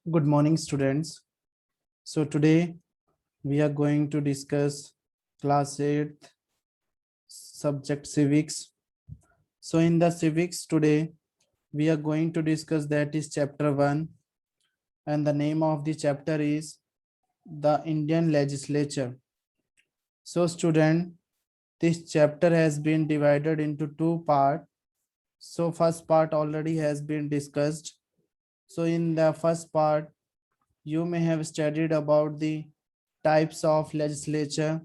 Good morning, students. So today we are going to discuss class 8th subject civics. So in the civics today we are going to discuss that is chapter 1, and the name of the chapter is the Indian Legislature. So student, this chapter has been divided into two parts. So first part already has been discussed. So in the first part you may have studied about the types of legislature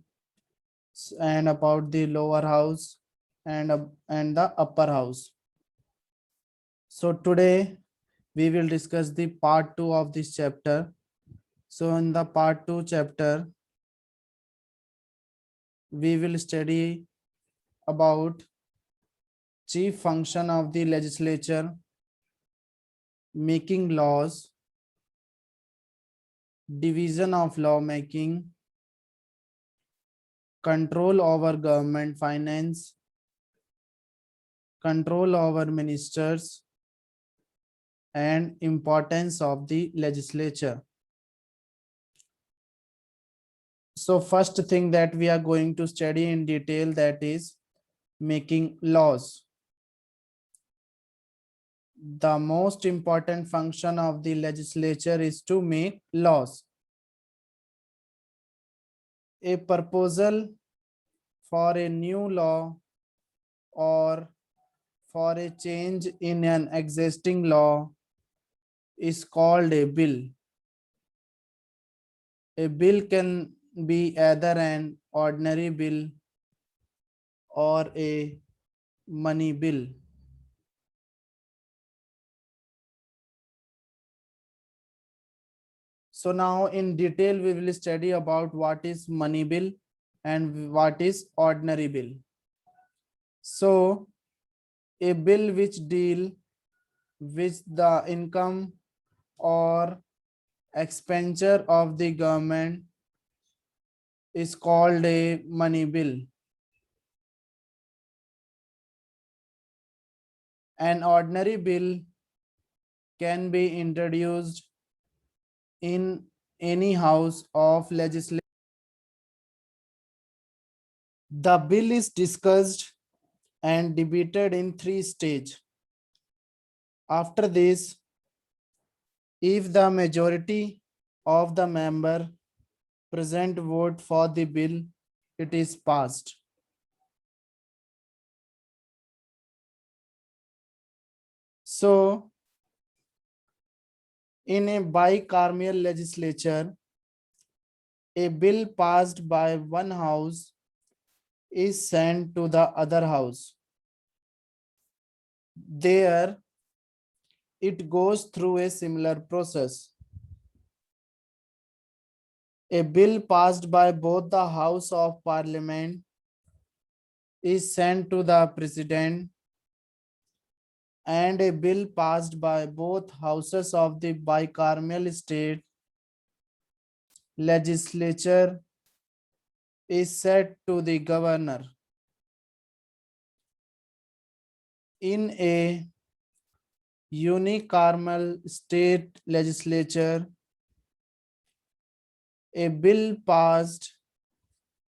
and about the lower house and the upper house. So today we will discuss the part 2 of this chapter. So in the part 2 chapter we will study about chief function of the legislature, making laws, division of lawmaking, control over government finance, control over ministers, and importance of the legislature. So first thing that we are going to study in detail, that is making laws. The most important function of the legislature is to make laws. A proposal for a new law or for a change in an existing law is called a bill. A bill can be either an ordinary bill or a money bill. So now in detail we will study about what is money bill and what is ordinary bill. So a bill which deal with the income or expenditure of the government is called a money bill. An ordinary bill can be introduced in any house of legislation. The bill is discussed and debated in 3 stages. After this, if the majority of the member present vote for the bill, it is passed. So, in a bicameral legislature, a bill passed by one house is sent to the other house. There, it goes through a similar process. A bill passed by both the House of Parliament is sent to the President, and a bill passed by both houses of the bicameral state legislature is sent to the governor. In a unicameral state legislature, a bill passed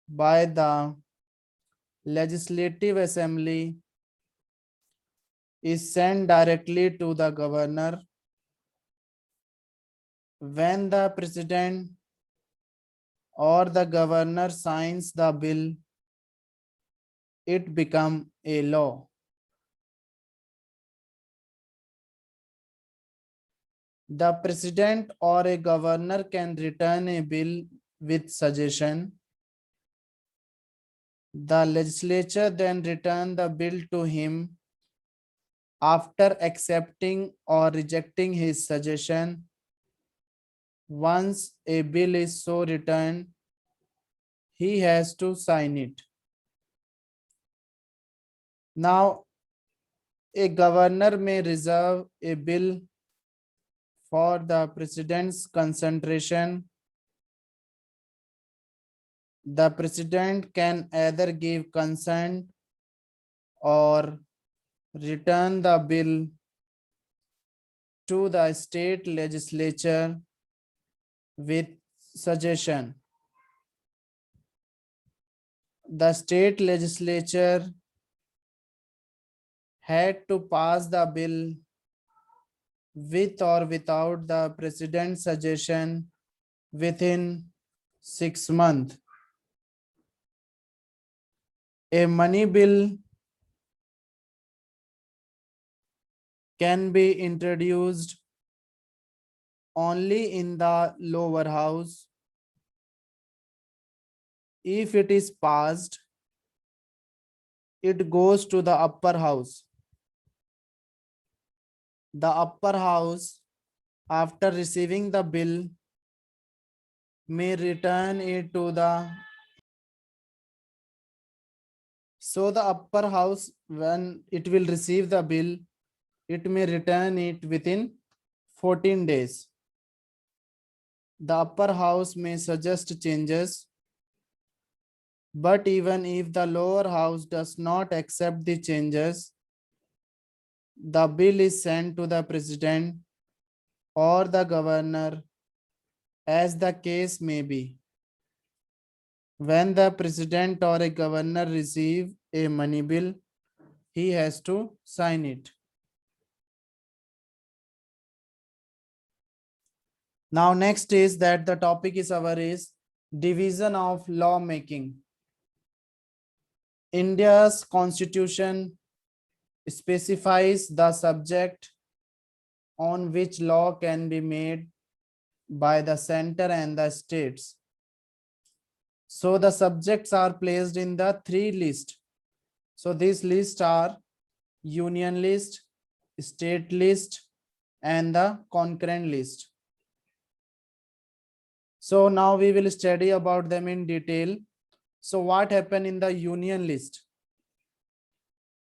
by the Legislative Assembly is sent directly to the governor. When the president or the governor signs the bill, it becomes a law. The president or a governor can return a bill with suggestion. The legislature then return the bill to him after accepting or rejecting his suggestion. Once a bill is so returned, he has to sign it. Now, a governor may reserve a bill for the president's consideration. The president can either give consent or return the bill to the state legislature with suggestion. The state legislature had to pass the bill with or without the president's suggestion within 6 months. A money bill can be introduced only in the lower house. If it is passed, it goes to the upper house. The upper house, after receiving the bill, may return it to the the upper house, when it will receive the bill, it may return it within 14 days. The upper house may suggest changes, but even if the lower house does not accept the changes, the bill is sent to the president or the governor, as the case may be. When the president or a governor receive a money bill, he has to sign it. Now next is that the topic is division of lawmaking. India's constitution specifies the subject on which law can be made by the center and the states. So the subjects are placed in the 3 lists. So these lists are union list, state list, and the concurrent list. So now we will study about them in detail. So what happened in the union list?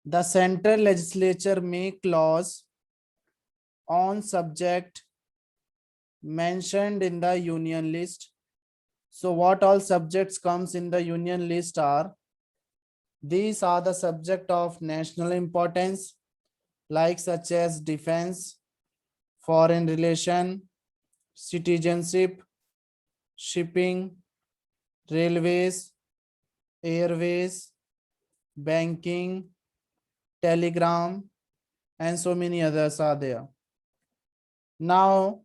The central legislature make laws on subject mentioned in the union list. So what all subjects comes in the union list are, these are the subject of national importance, like such as defense, foreign relation, citizenship, shipping, railways, airways, banking, telegram, and so many others are there. Now,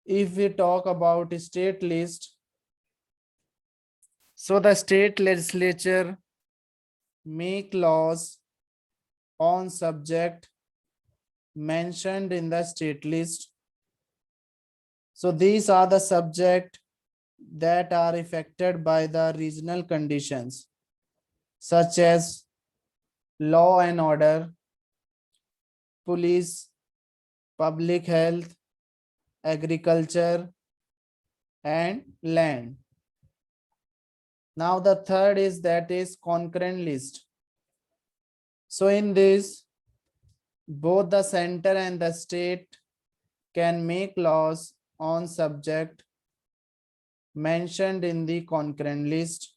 if we talk about state list, so the state legislature make laws on subject mentioned in the state list. So these are the subject that are affected by the regional conditions, such as law and order, police, public health, agriculture, and land. Now the third is concurrent list. So in this, both the center and the state can make laws on subject mentioned in the concurrent list.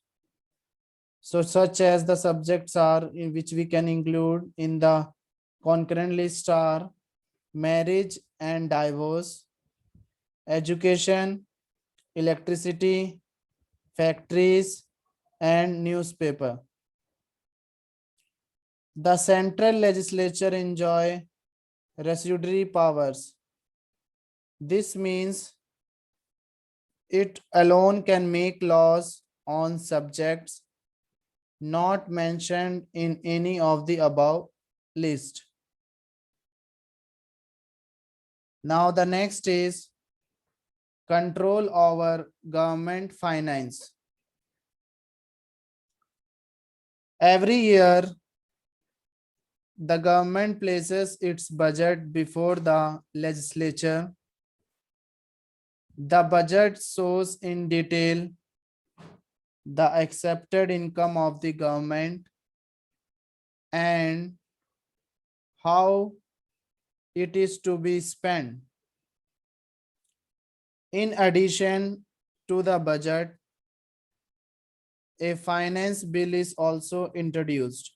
So such as the subjects are in which we can include in the concurrent list are marriage and divorce, education, electricity, factories, and newspaper. The central legislature enjoy residuary powers. This means it alone can make laws on subjects not mentioned in any of the above list. Now the next is control over government finance. Every year, the government places its budget before the legislature. The budget shows in detail the accepted income of the government and how it is to be spent. In addition to the budget, a finance bill is also introduced.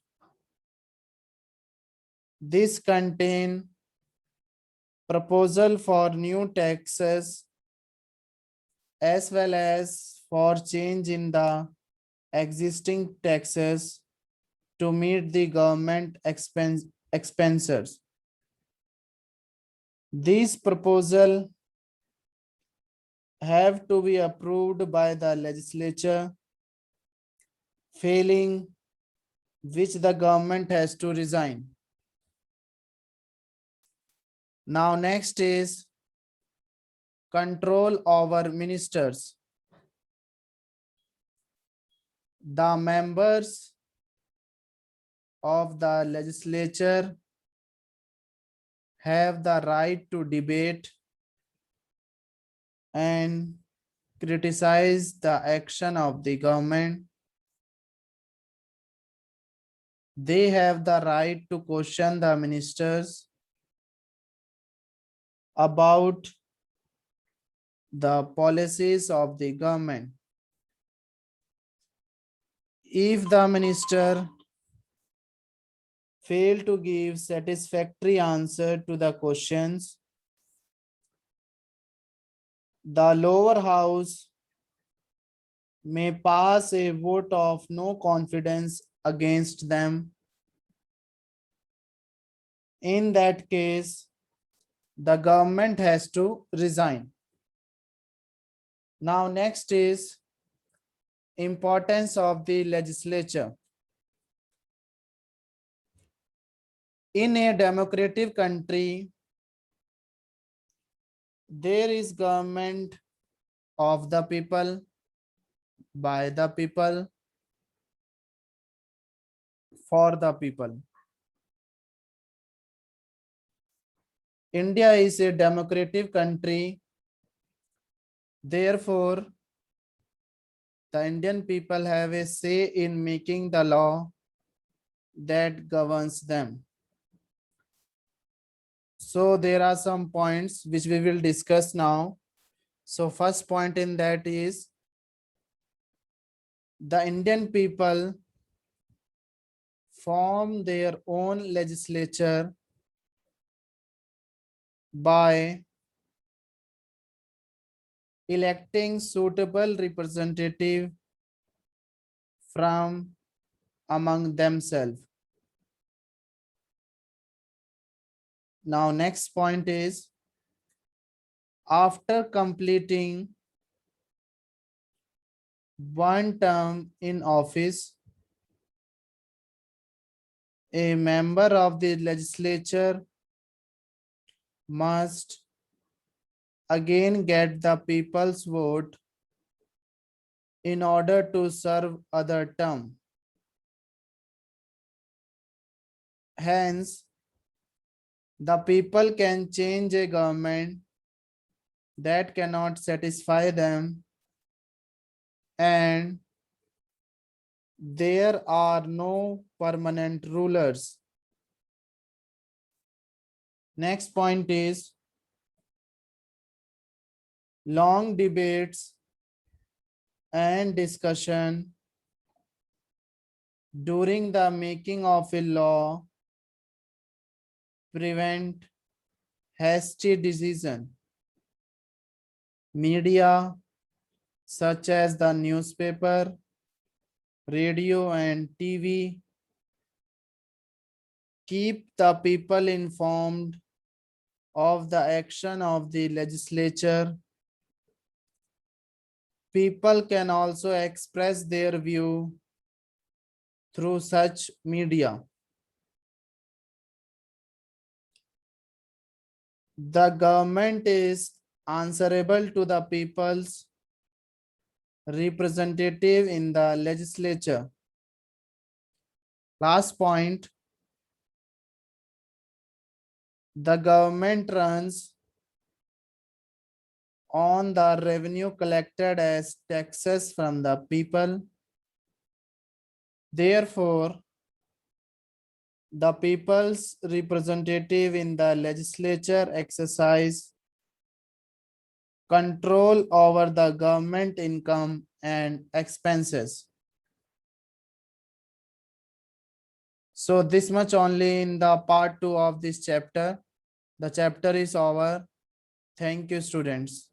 This contains proposal for new taxes as well as for change in the existing taxes to meet the government expenses. These proposals have to be approved by the legislature, failing which the government has to resign. Now next is control over ministers. The members of the legislature have the right to debate and criticize the action of the government. They have the right to question the ministers about the policies of the government. If the minister fail to give satisfactory answer to the questions, the lower house may pass a vote of no confidence against them. In that case, the government has to resign. Now next is importance of the legislature. In a democratic country, there is government of the people, by the people, for the people. India is a democratic country. Therefore, the Indian people have a say in making the law that governs them. So there are some points which we will discuss now. So first point in that is the Indian people form their own legislature by electing suitable representative from among themselves. Now next point is after completing one term in office, a member of the legislature must again get the people's vote in order to serve other term. Hence, the people can change a government that cannot satisfy them, and there are no permanent rulers. Next point is long debates and discussion during the making of a law prevent hasty decision. Media such as the newspaper, radio and TV keep the people informed of the action of the legislature. People can also express their view through such media. The government is answerable to the people's representative in the legislature. Last point, the government runs on the revenue collected as taxes from the people. Therefore, the people's representative in the legislature exercise control over the government income and expenses. So this much only in the part 2 of this chapter. The chapter is over. Thank you, students.